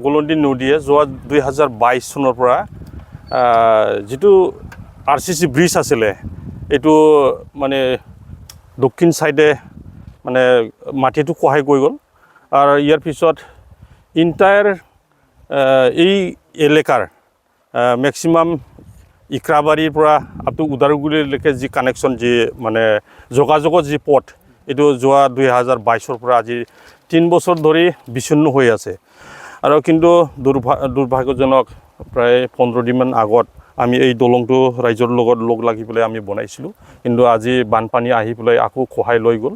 গলন্দি নদীয়ে যোৱা 2022 চনৰ পৰা যিটো RCC ব্ৰিজ আছিলে এইটো মানে দক্ষিণ সাইডে মানে মাটিটো খহাই গৈ গ'ল আৰু ইয়াৰ পিছত ইণ্টায়াৰ এই এলেকাৰ ম্যাক্সিমাম ইক্ৰাবাৰীৰ পৰা আপ টু উদালগুৰিলৈকে যি কানেকশ্যন যি মানে যোগাযোগৰ যি পথ এইটো যোৱা 2022 পৰা আজি 3 বছৰ ধৰি বিচ্ছিন্ন হৈ আছে আৰু কিন্তু দুৰ্ভাগ্যজনক প্ৰায় 15 দিনমান আগত আমি এই দলংটো ৰাইজৰ লগত লগ লাগি পেলাই আমি বনাইছিলোঁ কিন্তু আজি বানপানী আহি পেলাই আকৌ খহাই লৈ গ'ল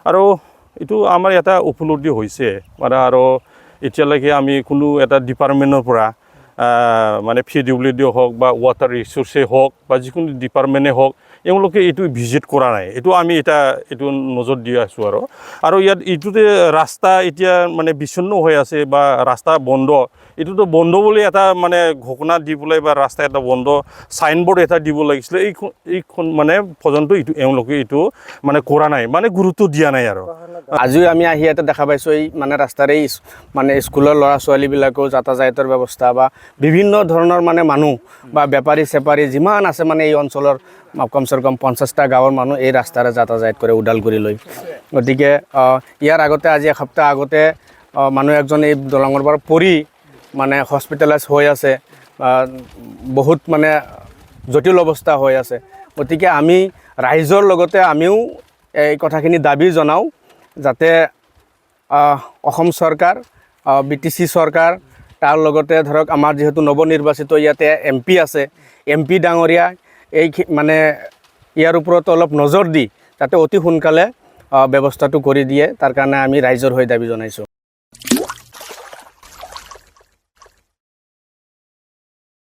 আৰু এইটো আমাৰ এটা উপলব্ধি হৈছে মানে আৰু এতিয়ালৈকে আমি কোনো এটা ডিপাৰ্টমেণ্টৰ পৰা মানে PWD হওক বা ৱাটাৰ ৰিচোৰ্চে হওক বা যিকোনো ডিপাৰ্টমেণ্টে হওক এওঁলোকে এইটো ভিজিট কৰা নাই এইটো আমি এইটো নজৰ দি আছোঁ আৰু ইয়াত এইটোতে ৰাস্তা এতিয়া মানে বিচ্ছিন্ন হৈ আছে বা ৰাস্তা বন্ধ এইটোতো বন্ধ বুলি এটা মানে ঘোষণা দি পেলাই বা ৰাস্তা এটা বন্ধ চাইনবোৰ্ড এটা দিব লাগিছিলে এইখন মানে পৰ্যন্ত এইটো এওঁলোকে এইটো মানে কৰা নাই মানে গুৰুত্ব দিয়া নাই আৰু আজিও আমি আহি ইয়াতে দেখা পাইছোঁ এই মানে ৰাস্তাৰে মানে স্কুলৰ ল'ৰা ছোৱালীবিলাকেও যাতায়াতৰ ব্যৱস্থা বা বিভিন্ন ধৰণৰ মানে মানুহ বা বেপাৰী চেপাৰী যিমান আছে মানে এই অঞ্চলৰ কমচে কম 50টা গাঁৱৰ মানুহ এই ৰাস্তাৰে যাতায়াত কৰে ওদালগুৰিলৈ গতিকে ইয়াৰ আগতে আজি এসপ্তাহ আগতে মানুহ একজন এই দলঙৰ পৰা পৰি মানে হস্পিটেলাইজ হৈ আছে বহুত মানে জটিল অৱস্থা হৈ আছে গতিকে আমি ৰাইজৰ লগতে আমিও এই কথাখিনি দাবী জনাওঁ যাতে অসম চৰকাৰ BTC চৰকাৰ তাৰ লগতে ধৰক আমাৰ যেহেতু নৱনিৰ্বাচিত ইয়াতে MP আছে MP ডাঙৰীয়া এই মানে ইয়াৰ ওপৰত অলপ নজৰ দি যাতে অতি সোনকালে ব্যৱস্থাটো কৰি দিয়ে তাৰ কাৰণে আমি ৰাইজৰ হৈ দাবী জনাইছোঁ